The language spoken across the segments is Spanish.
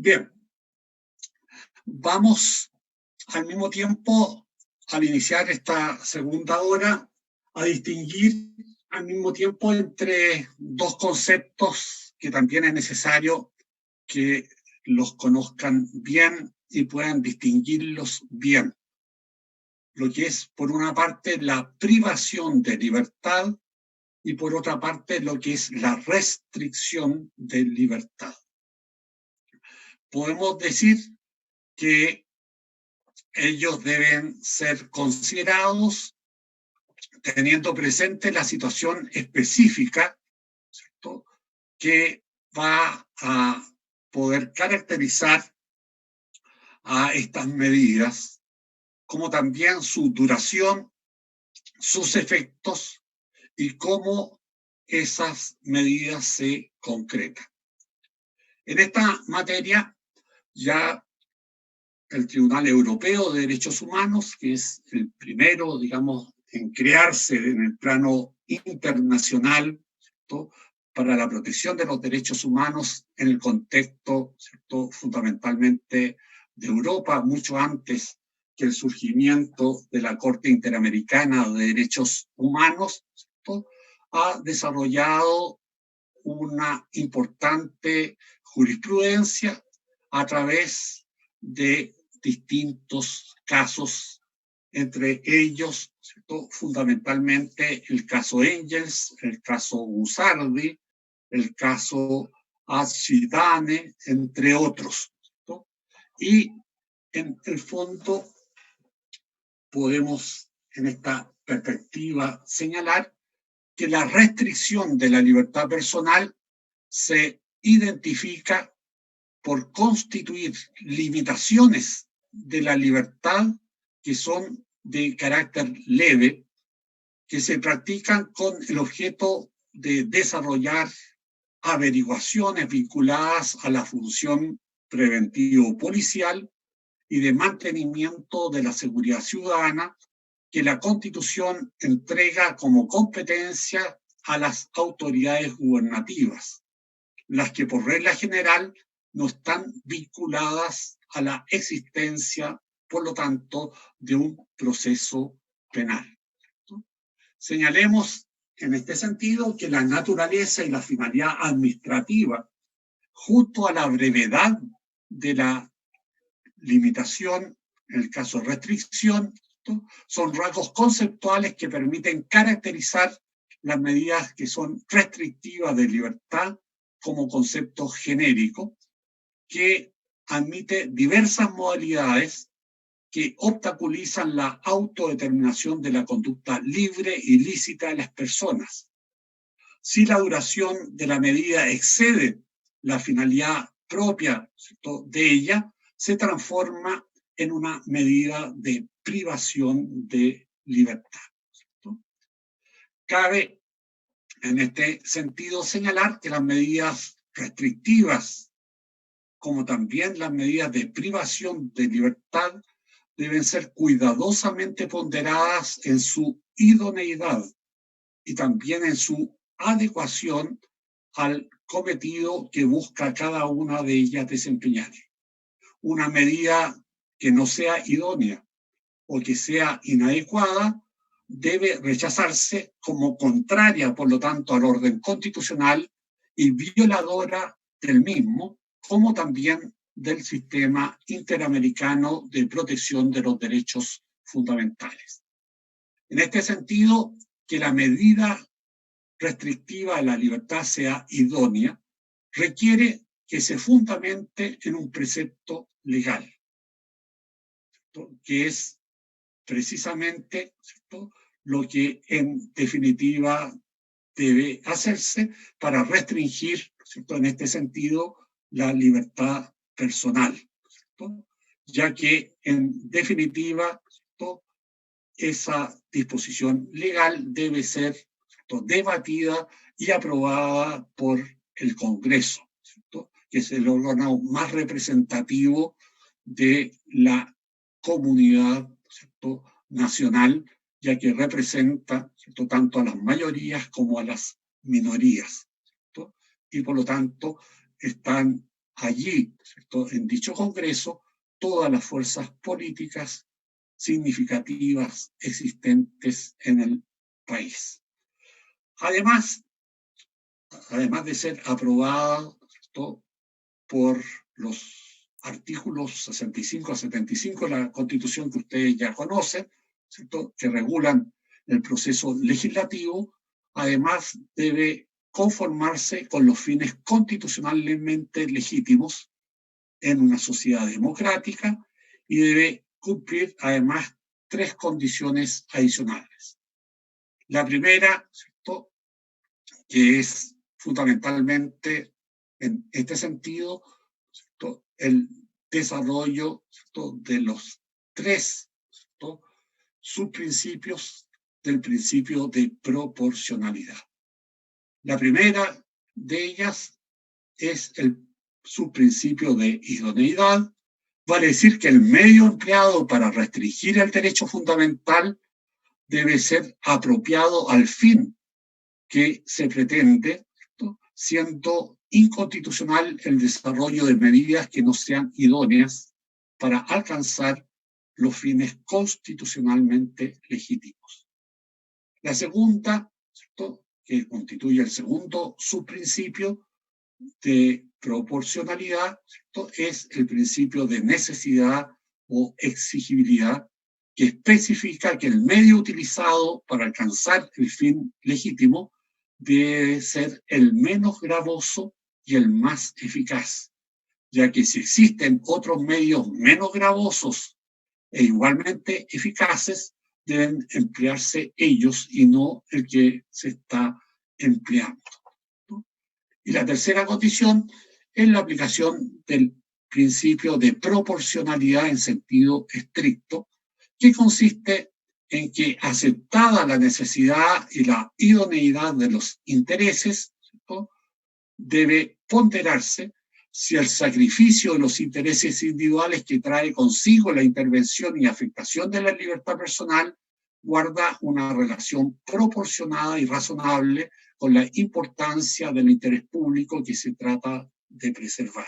Bien, vamos al mismo tiempo, al iniciar esta segunda hora, a distinguir al mismo tiempo entre dos conceptos que también es necesario que los conozcan bien y puedan distinguirlos bien. Lo que es, por una parte, la privación de libertad y, por otra parte, lo que es la restricción de libertad. Podemos decir que ellos deben ser considerados teniendo presente la situación específica, ¿cierto?, que va a poder caracterizar a estas medidas, como también su duración, sus efectos y cómo esas medidas se concretan. En esta materia, ya el Tribunal Europeo de Derechos Humanos, que es el primero, digamos, en crearse en el plano internacional, ¿cierto?, para la protección de los derechos humanos en el contexto, ¿cierto?, fundamentalmente de Europa, mucho antes que el surgimiento de la Corte Interamericana de Derechos Humanos, ¿cierto?, ha desarrollado una importante jurisprudencia a través de distintos casos, entre ellos, ¿cierto?, fundamentalmente el caso Engels, el caso Busardi, el caso Ashidane, entre otros, ¿cierto? Y en el fondo podemos en esta perspectiva señalar que la restricción de la libertad personal se identifica por constituir limitaciones de la libertad que son de carácter leve, que se practican con el objeto de desarrollar averiguaciones vinculadas a la función preventivo-policial y de mantenimiento de la seguridad ciudadana que la Constitución entrega como competencia a las autoridades gubernativas, las que por regla general no están vinculadas a la existencia, por lo tanto, de un proceso penal. Señalemos en este sentido que la naturaleza y la finalidad administrativa, junto a la brevedad de la limitación, en el caso de restricción, son rasgos conceptuales que permiten caracterizar las medidas que son restrictivas de libertad como concepto genérico, que admite diversas modalidades que obstaculizan la autodeterminación de la conducta libre y lícita de las personas. Si la duración de la medida excede la finalidad propia, ¿cierto?, de ella, se transforma en una medida de privación de libertad, ¿cierto? Cabe en este sentido señalar que las medidas restrictivas, como también las medidas de privación de libertad, deben ser cuidadosamente ponderadas en su idoneidad y también en su adecuación al cometido que busca cada una de ellas desempeñar. Una medida que no sea idónea o que sea inadecuada debe rechazarse como contraria, por lo tanto, al orden constitucional y violadora del mismo, como también del sistema interamericano de protección de los derechos fundamentales. En este sentido, que la medida restrictiva de la libertad sea idónea, requiere que se fundamente en un precepto legal, ¿cierto?, que es precisamente, ¿cierto?, lo que en definitiva debe hacerse para restringir, ¿cierto?, en este sentido, la libertad personal, ¿cierto?, ya que en definitiva, ¿cierto?, esa disposición legal debe ser, ¿cierto?, debatida y aprobada por el Congreso, ¿cierto?, que es el órgano más representativo de la comunidad, ¿cierto?, nacional, ya que representa, ¿cierto?, tanto a las mayorías como a las minorías, ¿cierto?, y por lo tanto están allí, ¿cierto?, en dicho Congreso, todas las fuerzas políticas significativas existentes en el país. Además de ser aprobada, ¿cierto?, por los artículos 65 a 75 de la Constitución que ustedes ya conocen, ¿cierto?, que regulan el proceso legislativo, además debe conformarse con los fines constitucionalmente legítimos en una sociedad democrática y debe cumplir además 3 condiciones adicionales. La primera, ¿cierto?, que es fundamentalmente en este sentido, ¿cierto?, el desarrollo, ¿cierto?, de los 3, ¿cierto?, subprincipios del principio de proporcionalidad. La primera de ellas es el subprincipio de idoneidad, vale decir que el medio empleado para restringir el derecho fundamental debe ser apropiado al fin que se pretende, ¿cierto?, siendo inconstitucional el desarrollo de medidas que no sean idóneas para alcanzar los fines constitucionalmente legítimos. La segunda, ¿cierto?, que constituye el segundo subprincipio de proporcionalidad, ¿cierto?, es el principio de necesidad o exigibilidad, que especifica que el medio utilizado para alcanzar el fin legítimo debe ser el menos gravoso y el más eficaz, ya que si existen otros medios menos gravosos e igualmente eficaces, deben emplearse ellos y no el que se está empleando. Y la tercera condición es la aplicación del principio de proporcionalidad en sentido estricto, que consiste en que, aceptada la necesidad y la idoneidad de los intereses, ¿cierto?, debe ponderarse si el sacrificio de los intereses individuales que trae consigo la intervención y afectación de la libertad personal guarda una relación proporcionada y razonable con la importancia del interés público que se trata de preservar.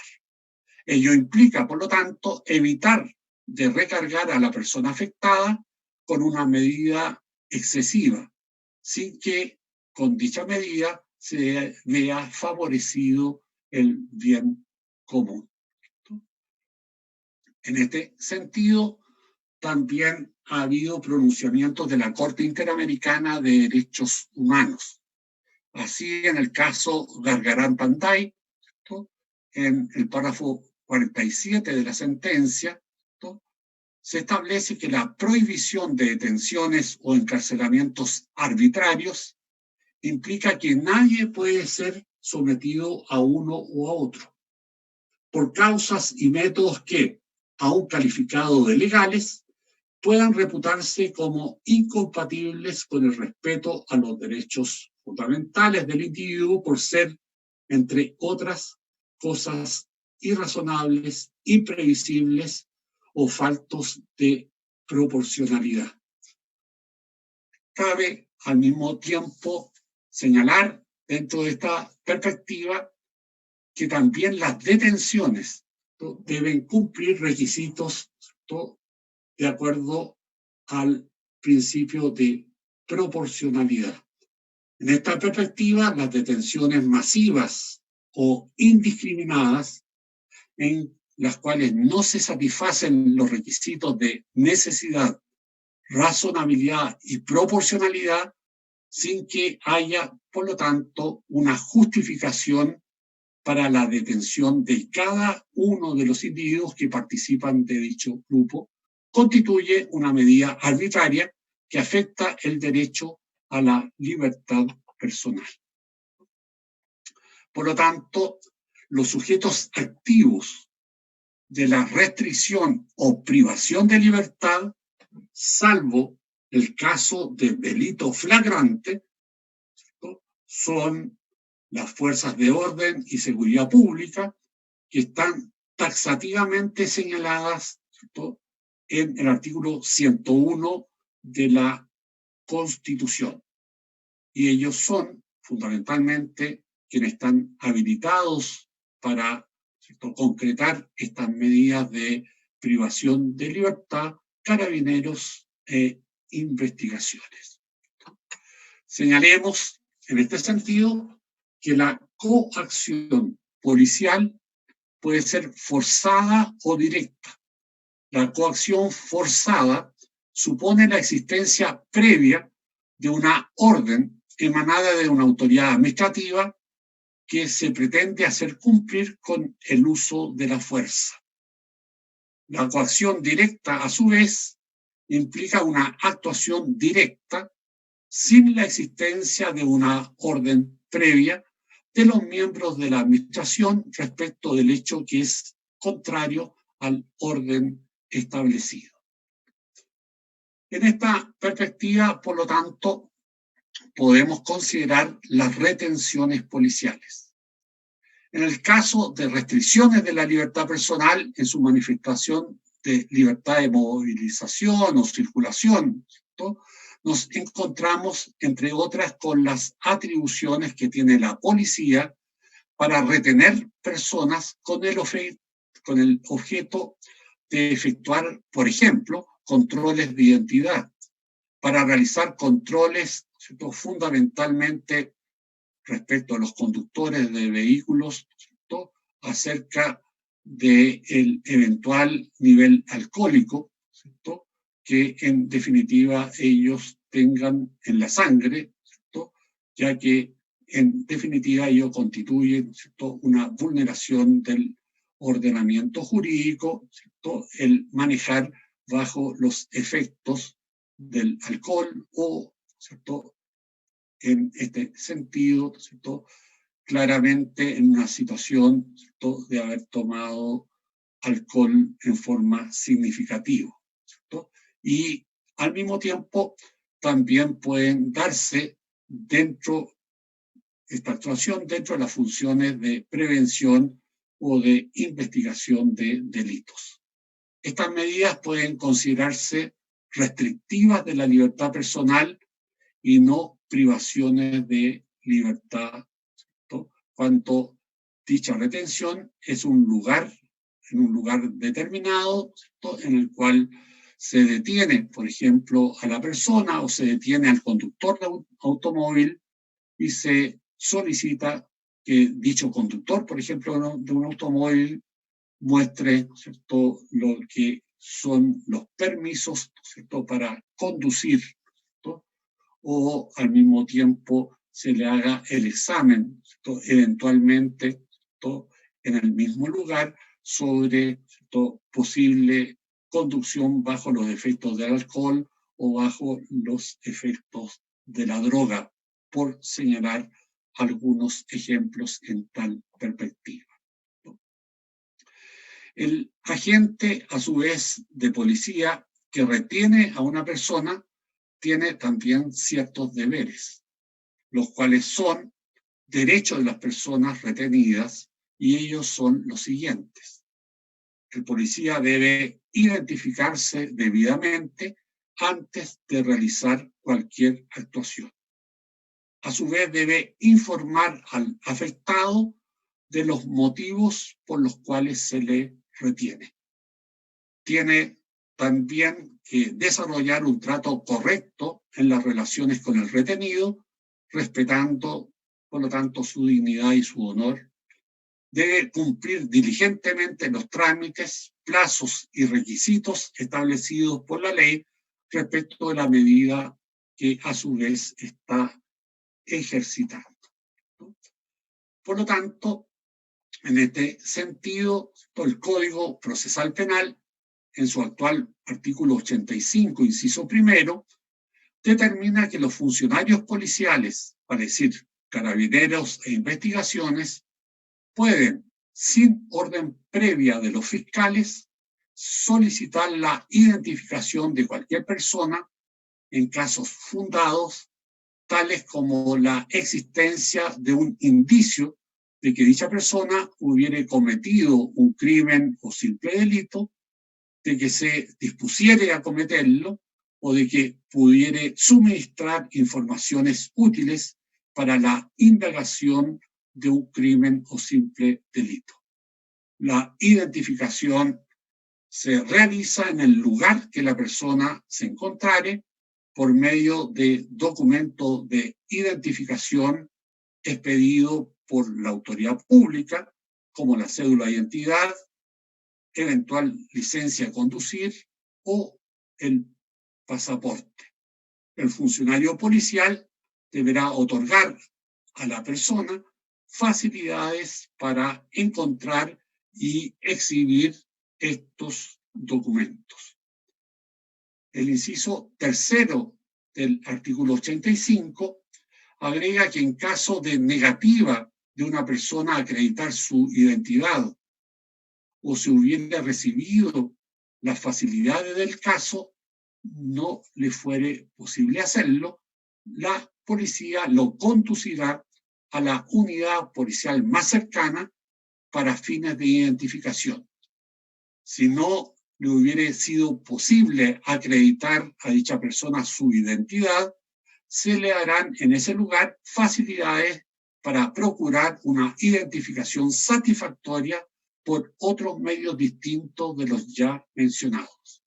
Ello implica, por lo tanto, evitar de recargar a la persona afectada con una medida excesiva, sin que con dicha medida se vea favorecido el bien común. En este sentido, también ha habido pronunciamientos de la Corte Interamericana de Derechos Humanos. Así, en el caso Gargarán-Panday, en el párrafo 47 de la sentencia, se establece que la prohibición de detenciones o encarcelamientos arbitrarios implica que nadie puede ser sometido a uno u a otro por causas y métodos que, aun calificados de legales, puedan reputarse como incompatibles con el respeto a los derechos fundamentales del individuo por ser, entre otras cosas, irrazonables, imprevisibles o faltos de proporcionalidad. Cabe al mismo tiempo señalar dentro de esta perspectiva que también las detenciones deben cumplir requisitos de acuerdo al principio de proporcionalidad. En esta perspectiva, las detenciones masivas o indiscriminadas, en las cuales no se satisfacen los requisitos de necesidad, razonabilidad y proporcionalidad, sin que haya, por lo tanto, una justificación para la detención de cada uno de los individuos que participan de dicho grupo, constituye una medida arbitraria que afecta el derecho a la libertad personal. Por lo tanto, los sujetos activos de la restricción o privación de libertad, salvo el caso de delito flagrante, ¿cierto?, son las fuerzas de orden y seguridad pública, que están taxativamente señaladas, ¿cierto?, en el artículo 101 de la Constitución. Y ellos son fundamentalmente quienes están habilitados para, ¿cierto?, concretar estas medidas de privación de libertad, carabineros e investigaciones. Señalemos en este sentido que la coacción policial puede ser forzada o directa. La coacción forzada supone la existencia previa de una orden emanada de una autoridad administrativa que se pretende hacer cumplir con el uso de la fuerza. La coacción directa, a su vez, implica una actuación directa sin la existencia de una orden previa de los miembros de la administración respecto del hecho que es contrario al orden establecido. En esta perspectiva, por lo tanto, podemos considerar las retenciones policiales. En el caso de restricciones de la libertad personal en su manifestación de libertad de movilización o circulación, ¿no?, nos encontramos, entre otras, con las atribuciones que tiene la policía para retener personas con el objeto de efectuar, por ejemplo, controles de identidad, para realizar controles, ¿cierto?, fundamentalmente respecto a los conductores de vehículos, ¿cierto?, acerca del eventual nivel alcohólico, ¿cierto?, que en definitiva ellos tengan en la sangre, ¿cierto?, ya que en definitiva ello constituye, ¿cierto?, una vulneración del ordenamiento jurídico, ¿cierto?, el manejar bajo los efectos del alcohol o, ¿cierto?, en este sentido, ¿cierto?, claramente en una situación, ¿cierto?, de haber tomado alcohol en forma significativa, ¿cierto? Y al mismo tiempo también pueden darse esta actuación dentro de las funciones de prevención o de investigación de delitos. Estas medidas pueden considerarse restrictivas de la libertad personal y no privaciones de libertad, ¿cierto?, cuando dicha retención es en un lugar determinado, ¿cierto?, en el cual se detiene, por ejemplo, a la persona o se detiene al conductor de un automóvil y se solicita que dicho conductor, por ejemplo, de un automóvil, muestre, ¿cierto?, lo que son los permisos, ¿cierto?, para conducir, ¿cierto?, o al mismo tiempo se le haga el examen, ¿cierto?, eventualmente, ¿cierto?, en el mismo lugar sobre, ¿cierto?, posible conducción bajo los efectos del alcohol o bajo los efectos de la droga, por señalar algunos ejemplos en tal perspectiva. El agente, a su vez, de policía que retiene a una persona tiene también ciertos deberes, los cuales son derechos de las personas retenidas, y ellos son los siguientes. El policía debe identificarse debidamente antes de realizar cualquier actuación. A su vez, debe informar al afectado de los motivos por los cuales se le retiene. Tiene también que desarrollar un trato correcto en las relaciones con el retenido, respetando, por lo tanto, su dignidad y su honor. Debe cumplir diligentemente los trámites, plazos y requisitos establecidos por la ley respecto de la medida que a su vez está ejercitando. Por lo tanto, en este sentido, el Código Procesal Penal, en su actual artículo 85, inciso primero, determina que los funcionarios policiales, para decir carabineros e investigaciones, pueden, sin orden previa de los fiscales, solicitar la identificación de cualquier persona en casos fundados, tales como la existencia de un indicio de que dicha persona hubiere cometido un crimen o simple delito, de que se dispusiere a cometerlo o de que pudiere suministrar informaciones útiles para la indagación de un crimen o simple delito. La identificación se realiza en el lugar que la persona se encontrare por medio de documento de identificación expedido por la autoridad pública, como la cédula de identidad, eventual licencia de conducir o el pasaporte. El funcionario policial deberá otorgar a la persona facilidades para encontrar y exhibir estos documentos. El inciso tercero del artículo 85 agrega que en caso de negativa de una persona a acreditar su identidad o se hubiera recibido las facilidades del caso, no le fuere posible hacerlo, la policía lo conducirá a la unidad policial más cercana para fines de identificación. Si no le hubiera sido posible acreditar a dicha persona su identidad, se le harán en ese lugar facilidades para procurar una identificación satisfactoria por otros medios distintos de los ya mencionados.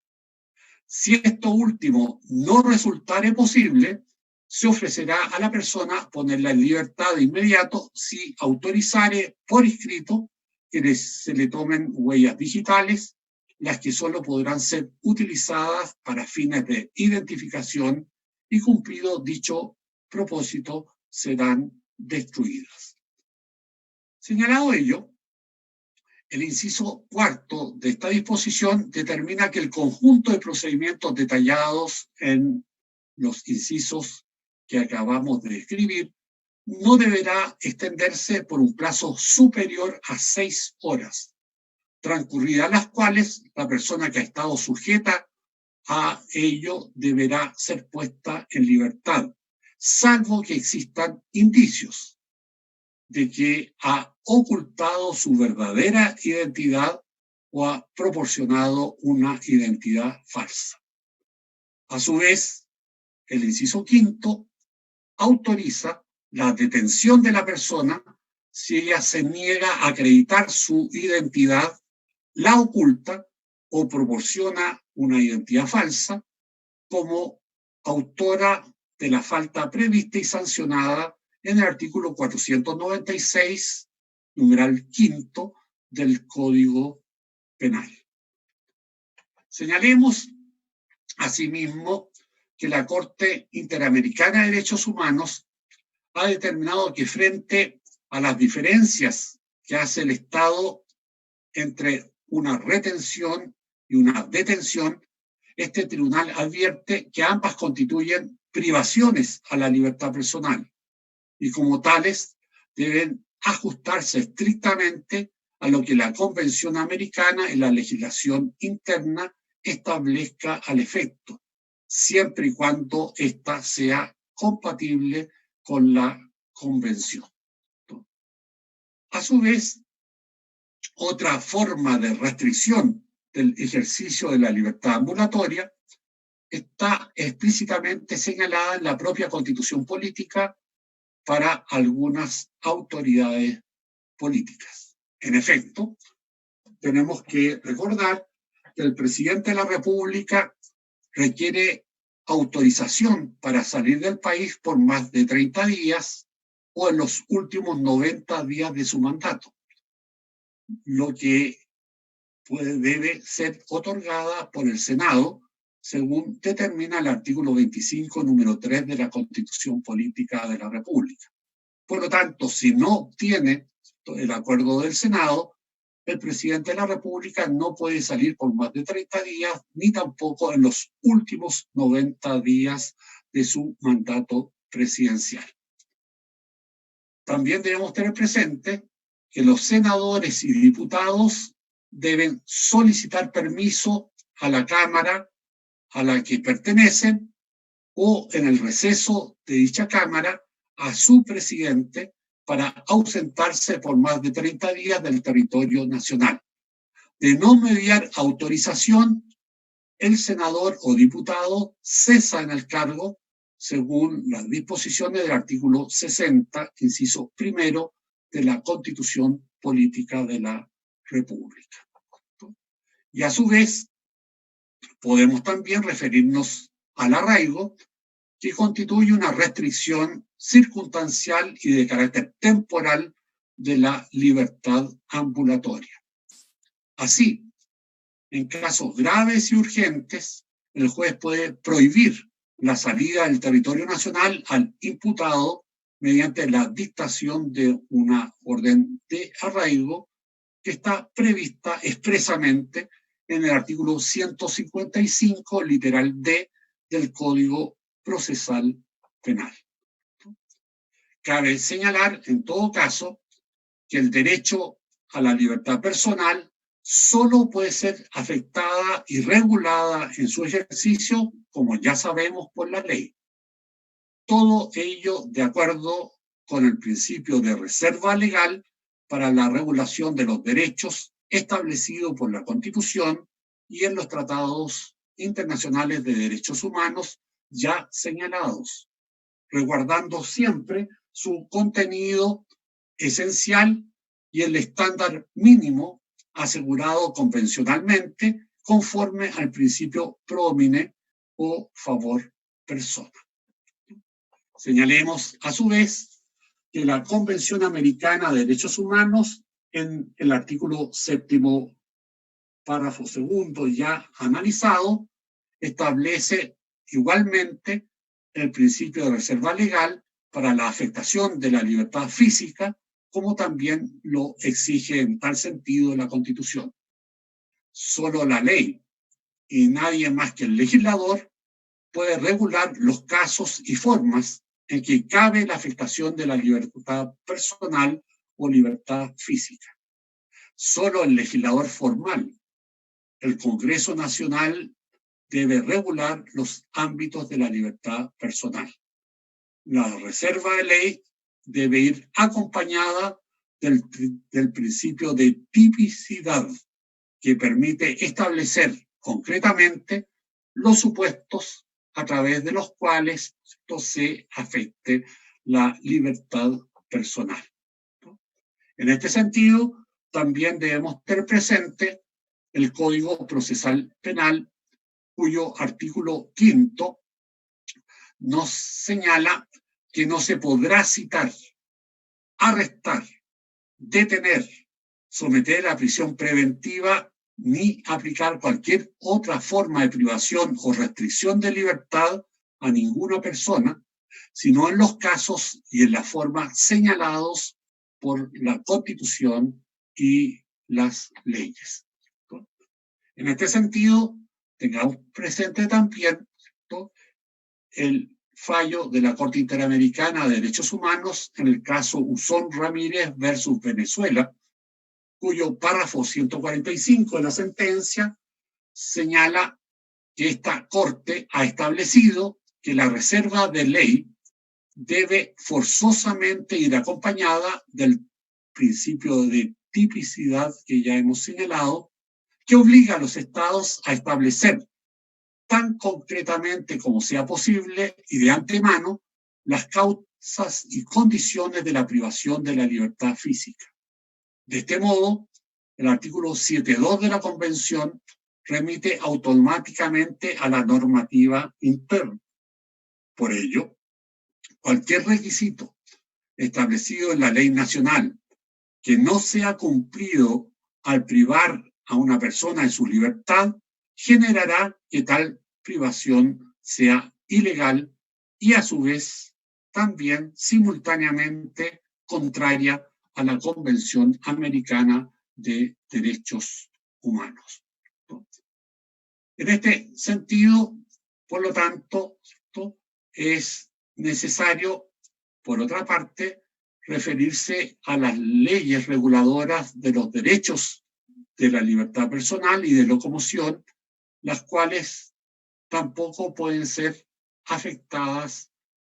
Si esto último no resultare posible, se ofrecerá a la persona ponerla en libertad de inmediato si autorizare por escrito que se le tomen huellas digitales, las que solo podrán ser utilizadas para fines de identificación y cumplido dicho propósito serán destruidas. Señalado ello, el inciso cuarto de esta disposición determina que el conjunto de procedimientos detallados en los incisos que acabamos de describir no deberá extenderse por un plazo superior a 6 horas, transcurridas las cuales la persona que ha estado sujeta a ello deberá ser puesta en libertad, salvo que existan indicios de que ha ocultado su verdadera identidad o ha proporcionado una identidad falsa. A su vez, el inciso quinto autoriza la detención de la persona si ella se niega a acreditar su identidad, la oculta o proporciona una identidad falsa como autora de la falta prevista y sancionada en el artículo 496, numeral quinto del Código Penal. Señalemos asimismo que la Corte Interamericana de Derechos Humanos ha determinado que frente a las diferencias que hace el Estado entre una retención y una detención, este tribunal advierte que ambas constituyen privaciones a la libertad personal y como tales deben ajustarse estrictamente a lo que la Convención Americana y la legislación interna establezca al efecto, siempre y cuando ésta sea compatible con la Convención. A su vez, otra forma de restricción del ejercicio de la libertad ambulatoria está explícitamente señalada en la propia Constitución política para algunas autoridades políticas. En efecto, tenemos que recordar que el presidente de la República requiere autorización para salir del país por más de 30 días o en los últimos 90 días de su mandato, lo que debe ser otorgada por el Senado, según determina el artículo 25, número 3 de la Constitución Política de la República. Por lo tanto, si no obtiene el acuerdo del Senado, el presidente de la República no puede salir por más de 30 días, ni tampoco en los últimos 90 días de su mandato presidencial. También debemos tener presente que los senadores y diputados deben solicitar permiso a la Cámara a la que pertenecen o en el receso de dicha Cámara a su presidente para ausentarse por más de 30 días del territorio nacional. De no mediar autorización, el senador o diputado cesa en el cargo según las disposiciones del artículo 60, inciso primero de la Constitución Política de la república. Y a su vez, podemos también referirnos al arraigo, que constituye una restricción circunstancial y de carácter temporal de la libertad ambulatoria. Así, en casos graves y urgentes, el juez puede prohibir la salida del territorio nacional al imputado mediante la dictación de una orden de arraigo que está prevista expresamente en el artículo 155, literal D, del Código Procesal Penal. Cabe señalar, en todo caso, que el derecho a la libertad personal solo puede ser afectada y regulada en su ejercicio, como ya sabemos, por la ley. Todo ello de acuerdo con el principio de reserva legal para la regulación de los derechos establecido por la Constitución y en los tratados internacionales de derechos humanos ya señalados, resguardando siempre su contenido esencial y el estándar mínimo asegurado convencionalmente conforme al principio pro homine o favor persona. Señalemos a su vez que la Convención Americana de Derechos Humanos, en el artículo 7º, párrafo 2º, ya analizado, establece igualmente el principio de reserva legal para la afectación de la libertad física, como también lo exige en tal sentido la Constitución. Solo la ley y nadie más que el legislador puede regular los casos y formas en que cabe la afectación de la libertad personal o libertad física. Solo el legislador formal, el Congreso Nacional, debe regular los ámbitos de la libertad personal. La reserva de ley debe ir acompañada del principio de tipicidad, que permite establecer concretamente los supuestos a través de los cuales esto se afecte la libertad personal. En este sentido, también debemos tener presente el Código Procesal Penal, cuyo artículo 5 nos señala que no se podrá citar, arrestar, detener, someter a prisión preventiva ni aplicar cualquier otra forma de privación o restricción de libertad a ninguna persona, sino en los casos y en la forma señalados por la Constitución y las leyes. En este sentido, tengamos presente también el fallo de la Corte Interamericana de Derechos Humanos en el caso Usón Ramírez versus Venezuela, cuyo párrafo 145 de la sentencia señala que esta Corte ha establecido que la reserva de ley debe forzosamente ir acompañada del principio de tipicidad que ya hemos señalado, que obliga a los estados a establecer tan concretamente como sea posible y de antemano las causas y condiciones de la privación de la libertad física. De este modo, el artículo 7.2 de la Convención remite automáticamente a la normativa interna. Por ello, cualquier requisito establecido en la ley nacional que no sea cumplido al privar a una persona de su libertad generará que tal privación sea ilegal y a su vez también simultáneamente contraria a la Convención Americana de Derechos Humanos. En este sentido, por lo tanto, es necesario, por otra parte, referirse a las leyes reguladoras de los derechos de la libertad personal y de locomoción, las cuales tampoco pueden ser afectadas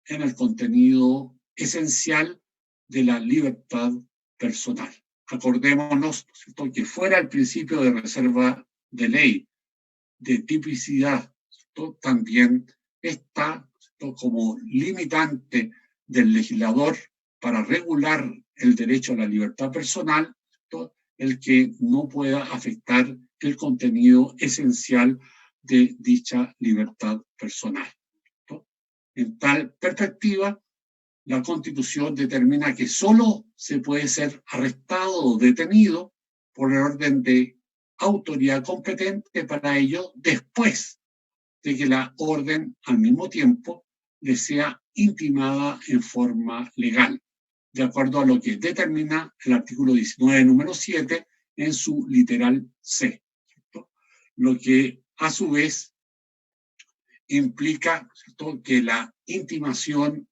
en el contenido esencial de la libertad personal. Acordémonos, ¿cierto?, que fuera el principio de reserva de ley, de tipicidad, ¿cierto?, también está, ¿cierto?, como limitante del legislador para regular el derecho a la libertad personal, ¿cierto?, el que no pueda afectar el contenido esencial de dicha libertad personal. ¿No? En tal perspectiva, la Constitución determina que solo se puede ser arrestado o detenido por el orden de autoridad competente para ello después de que la orden al mismo tiempo le sea intimada en forma legal, de acuerdo a lo que determina el artículo 19, número 7, en su literal C, ¿cierto? Lo que a su vez implica, ¿cierto?, que la intimación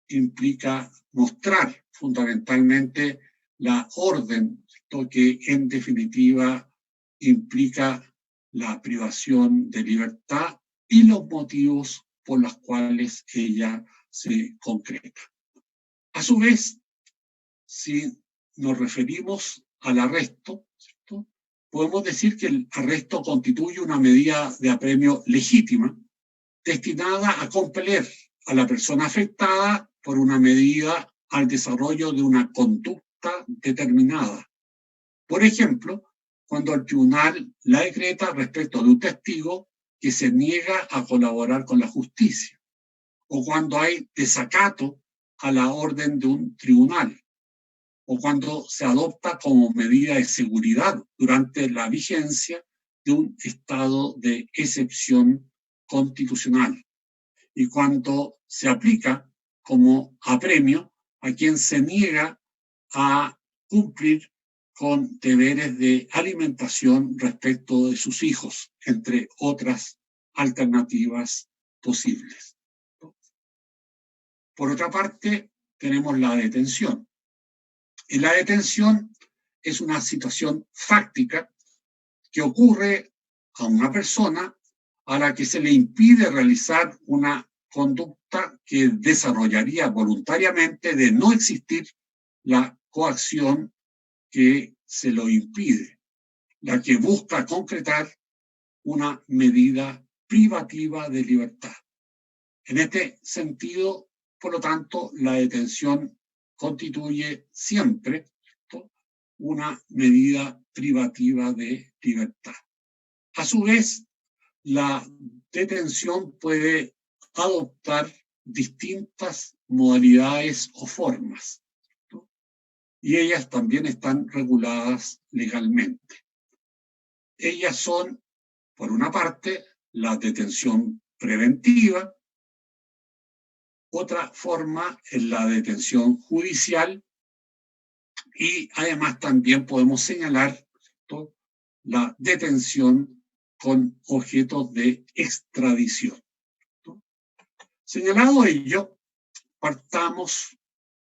implica mostrar fundamentalmente la orden, ¿cierto?, que en definitiva implica la privación de libertad y los motivos por los cuales ella se concreta. A su vez, si nos referimos al arresto, ¿cierto?, podemos decir que el arresto constituye una medida de apremio legítima destinada a compeler a la persona afectada por una medida al desarrollo de una conducta determinada. Por ejemplo, cuando el tribunal la decreta respecto de un testigo que se niega a colaborar con la justicia, o cuando hay desacato a la orden de un tribunal, o cuando se adopta como medida de seguridad durante la vigencia de un estado de excepción constitucional, y cuando se aplica como apremio a quien se niega a cumplir con deberes de alimentación respecto de sus hijos, entre otras alternativas posibles. Por otra parte, tenemos la detención. Y la detención es una situación fáctica que ocurre a una persona a la que se le impide realizar una conducta que desarrollaría voluntariamente de no existir la coacción que se lo impide, la que busca concretar una medida privativa de libertad. En este sentido, por lo tanto, la detención constituye siempre, ¿no?, una medida privativa de libertad. A su vez, la detención puede adoptar distintas modalidades o formas, ¿no?, y ellas también están reguladas legalmente. Ellas son, por una parte, la detención preventiva. Otra forma es la detención judicial, y además también podemos señalar, ¿cierto?, la detención con objetos de extradición, ¿no? Señalado ello, partamos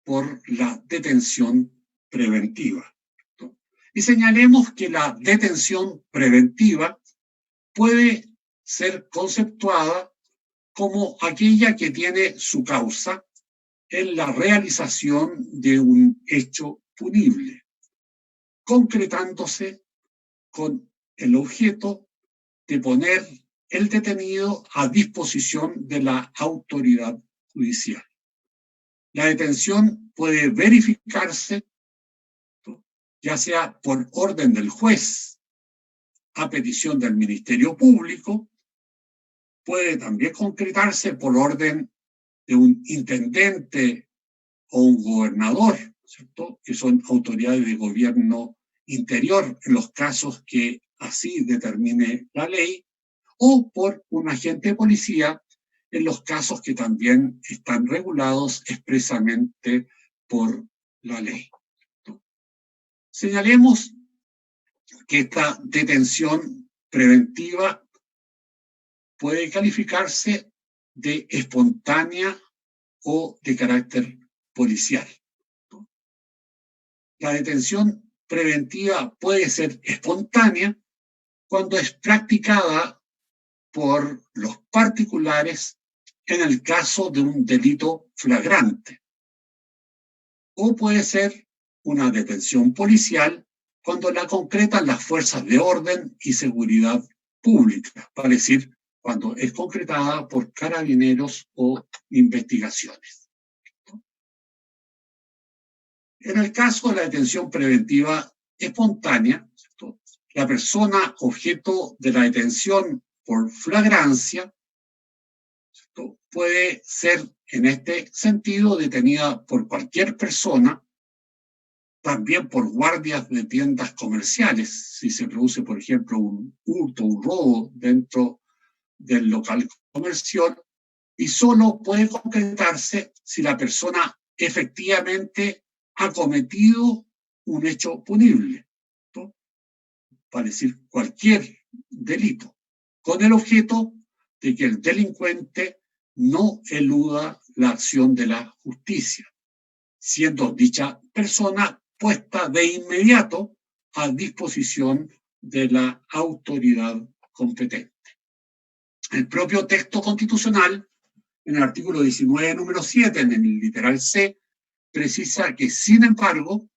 por la detención preventiva, ¿no? Y señalemos que la detención preventiva puede ser conceptuada como aquella que tiene su causa en la realización de un hecho punible, concretándose con el objeto de poner el detenido a disposición de la autoridad judicial. La detención puede verificarse, ¿no?, ya sea por orden del juez a petición del Ministerio Público, puede también concretarse por orden de un intendente o un gobernador, ¿cierto?, que son autoridades de gobierno interior en los casos que así determine la ley, o por un agente de policía en los casos que también están regulados expresamente por la ley. Señalemos que esta detención preventiva puede calificarse de espontánea o de carácter policial. La detención preventiva puede ser espontánea cuando es practicada por los particulares en el caso de un delito flagrante, o puede ser una detención policial cuando la concretan las fuerzas de orden y seguridad pública, para decir, cuando es concretada por carabineros o investigaciones. En el caso de la detención preventiva espontánea, ¿cierto? La persona objeto de la detención por flagrancia, ¿cierto?, puede ser en este sentido detenida por cualquier persona, también por guardias de tiendas comerciales, si se produce, por ejemplo, un hurto, un robo dentro del local comercial, y solo puede concretarse si la persona efectivamente ha cometido un hecho punible, ¿no?, para decir cualquier delito, con el objeto de que el delincuente no eluda la acción de la justicia, siendo dicha persona puesta de inmediato a disposición de la autoridad competente. El propio texto constitucional, en el artículo 19, número 7, en el literal C, precisa que, sin embargo,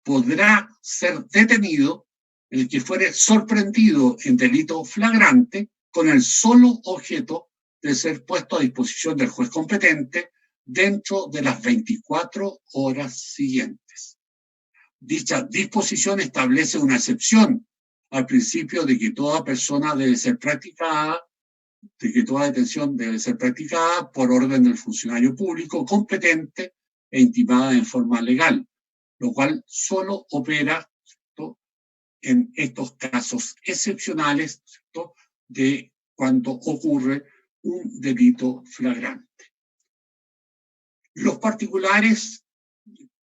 podrá ser detenido el que fuere sorprendido en delito flagrante con el solo objeto de ser puesto a disposición del juez competente dentro de las 24 horas siguientes. Dicha disposición establece una excepción al principio de que toda persona debe ser practicada, de que toda detención debe ser practicada por orden del funcionario público competente e intimada en forma legal, lo cual solo opera, ¿cierto?, en estos casos excepcionales, ¿cierto?, de cuando ocurre un delito flagrante. Los particulares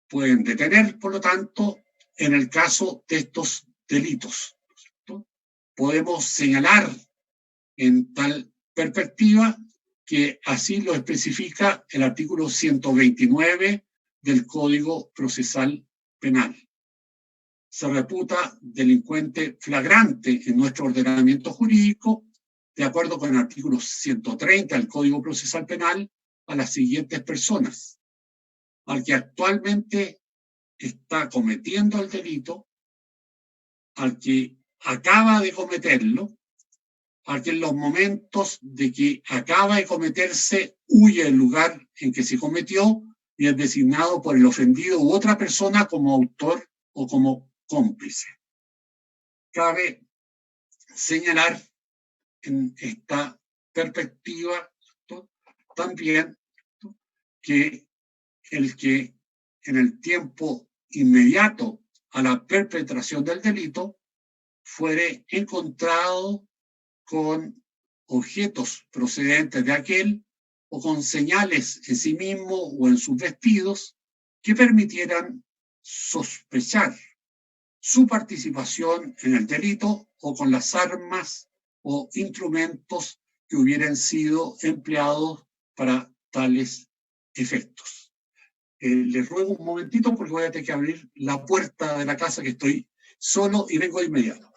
pueden detener, por lo tanto, en el caso de estos delitos, ¿cierto? Podemos señalar en tal perspectiva que así lo especifica el artículo 129 del Código Procesal Penal. Se reputa delincuente flagrante en nuestro ordenamiento jurídico, de acuerdo con el artículo 130 del Código Procesal Penal, a las siguientes personas: al que actualmente está cometiendo el delito, al que acaba de cometerlo, al que en los momentos de que acaba de cometerse huye del lugar en que se cometió y es designado por el ofendido u otra persona como autor o como cómplice. Cabe señalar en esta perspectiva, ¿no?, también, ¿no?, que el que en el tiempo inmediato a la perpetración del delito fuere encontrado con objetos procedentes de aquel o con señales en sí mismo o en sus vestidos que permitieran sospechar su participación en el delito o con las armas o instrumentos que hubieran sido empleados para tales efectos. Les ruego un momentito porque voy a tener que abrir la puerta de la casa, que estoy solo y vengo de inmediato.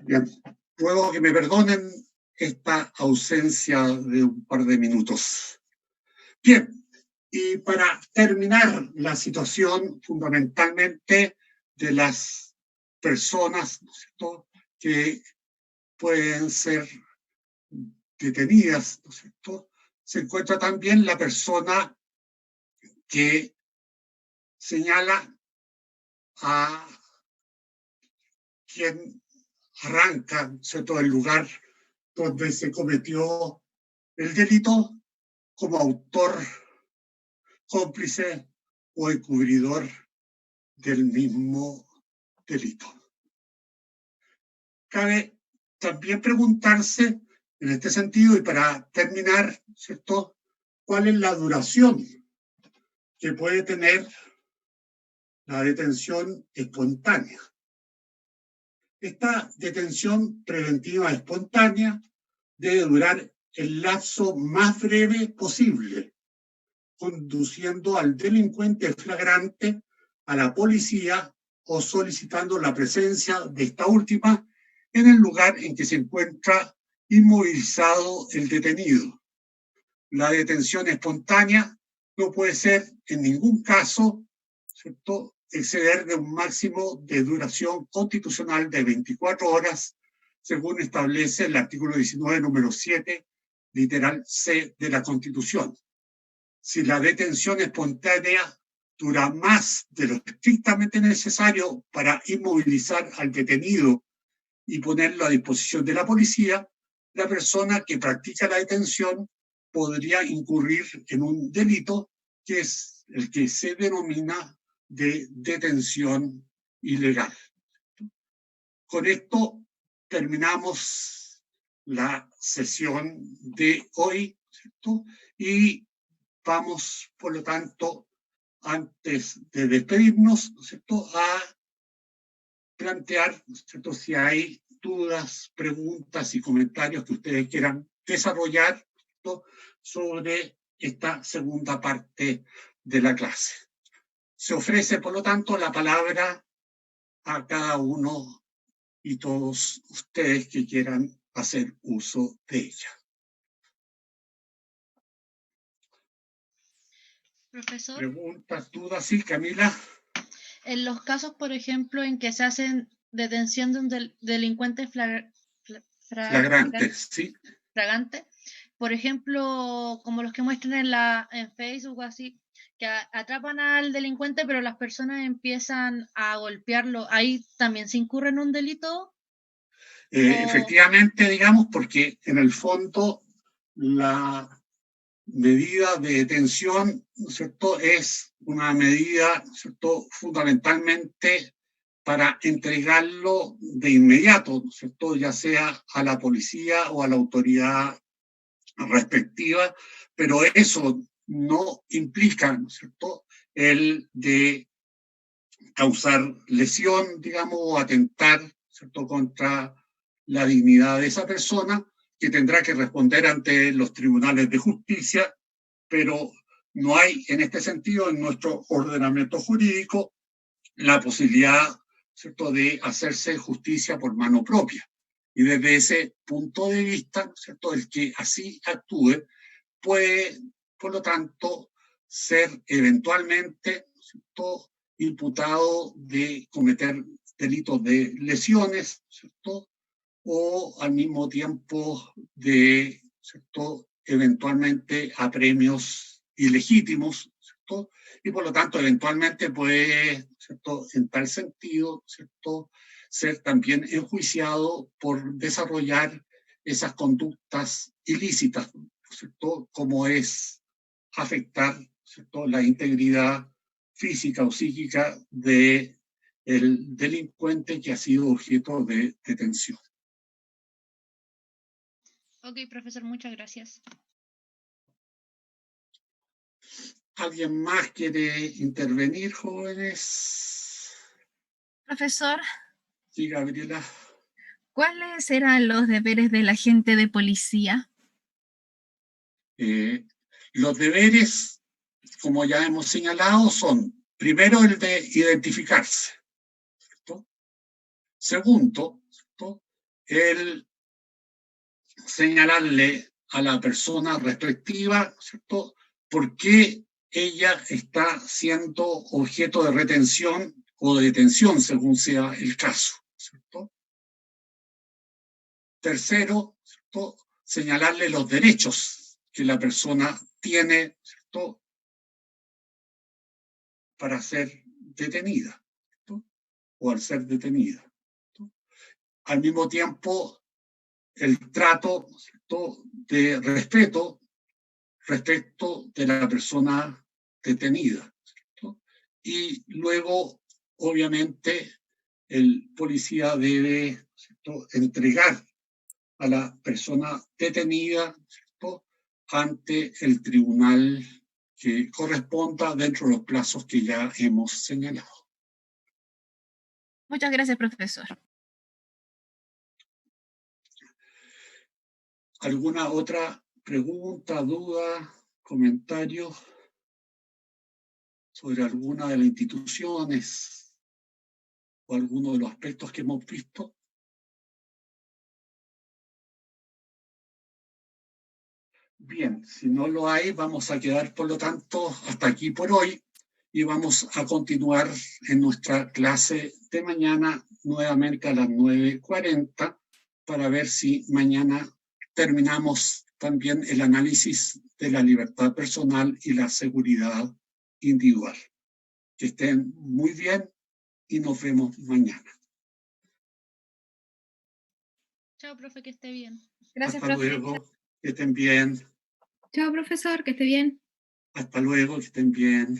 Bien, ruego que me perdonen esta ausencia de un par de minutos. Bien, y para terminar la situación fundamentalmente de las personas, ¿no es cierto?, que pueden ser detenidas, ¿no es cierto?, se encuentra también la persona que señala a quien arranca, ¿no es cierto?, el lugar donde se cometió el delito como autor, cómplice o encubridor del mismo delito. Cabe también preguntarse en este sentido, y para terminar, ¿cierto?, ¿cuál es la duración que puede tener la detención espontánea? Esta detención preventiva espontánea debe durar el lapso más breve posible, conduciendo al delincuente flagrante a la policía o solicitando la presencia de esta última en el lugar en que se encuentra inmovilizado el detenido. La detención espontánea no puede ser en ningún caso, ¿cierto?, exceder de un máximo de duración constitucional de 24 horas, según establece el artículo 19, número 7, literal C de la Constitución. Si la detención espontánea dura más de lo estrictamente necesario para inmovilizar al detenido y ponerlo a disposición de la policía, la persona que practica la detención podría incurrir en un delito que es el que se denomina de detención ilegal. Con esto terminamos la sesión de hoy, ¿cierto? Y vamos, por lo tanto, antes de despedirnos, ¿no es cierto?, a plantear, ¿no es cierto?, si hay dudas, preguntas y comentarios que ustedes quieran desarrollar, ¿no?, sobre esta segunda parte de la clase. Se ofrece, por lo tanto, la palabra a cada uno y todos ustedes que quieran hacer uso de ella. Profesor, ¿Preguntas, dudas? Sí, Camila. en los casos, por ejemplo, en que se hacen detención de un delincuente Flagrantes, sí. flagrante, por ejemplo, como los que muestran en Facebook o así, que atrapan al delincuente, pero las personas empiezan a golpearlo, ¿ahí también se incurre en un delito? Efectivamente, digamos, porque en el fondo la medida de detención, ¿no es cierto?, es una medida, ¿no es cierto?, fundamentalmente para entregarlo de inmediato, ¿no es cierto?, ya sea a la policía o a la autoridad respectiva, pero eso no implica, ¿no es cierto?, el de causar lesión, digamos, o atentar, ¿cierto?, contra la dignidad de esa persona, que tendrá que responder ante los tribunales de justicia, pero no hay en este sentido en nuestro ordenamiento jurídico la posibilidad, ¿cierto?, de hacerse justicia por mano propia. Y desde ese punto de vista, ¿cierto?, el que así actúe puede, por lo tanto, ser eventualmente, ¿cierto?, imputado de cometer delitos de lesiones, ¿cierto?, o al mismo tiempo de, ¿cierto?, eventualmente a premios ilegítimos, ¿cierto?, y por lo tanto eventualmente puede, ¿cierto?, en tal sentido, ¿cierto?, ser también enjuiciado por desarrollar esas conductas ilícitas, ¿cierto?, como es afectar, ¿cierto?, la integridad física o psíquica de el delincuente que ha sido objeto de detención. Ok, profesor, muchas gracias. ¿Alguien más quiere intervenir, jóvenes? Profesor, Sí, Gabriela. ¿cuáles eran los deberes del agente de policía? Los deberes, como ya hemos señalado, son primero el de identificarse, ¿cierto? Segundo, ¿cierto?, el señalarle a la persona respectiva, ¿cierto?, por qué ella está siendo objeto de retención o de detención, según sea el caso, ¿cierto? Tercero, ¿cierto? Señalarle los derechos que la persona tiene, ¿cierto? Para ser detenida, ¿cierto? O al ser detenida, ¿cierto? Al mismo tiempo, el trato, ¿cierto? De respeto respecto de la persona detenida, ¿cierto? Y luego, obviamente, el policía debe, ¿cierto? Entregar a la persona detenida, ¿cierto? Ante el tribunal que corresponda dentro de los plazos que ya hemos señalado. Muchas gracias, profesor. ¿Alguna otra pregunta, duda, comentario sobre alguna de las instituciones o alguno de los aspectos que hemos visto? Bien, si no lo hay, vamos a quedar, por lo tanto, hasta aquí por hoy y vamos a continuar en nuestra clase de mañana nuevamente a las 9:40 para ver si mañana terminamos también el análisis de la libertad personal y la seguridad individual. Que estén muy bien y nos vemos mañana. Chao, profe, que esté bien. Gracias, Hasta profe. luego, que estén bien. Chao, profesor, que esté bien. Hasta luego, que estén bien.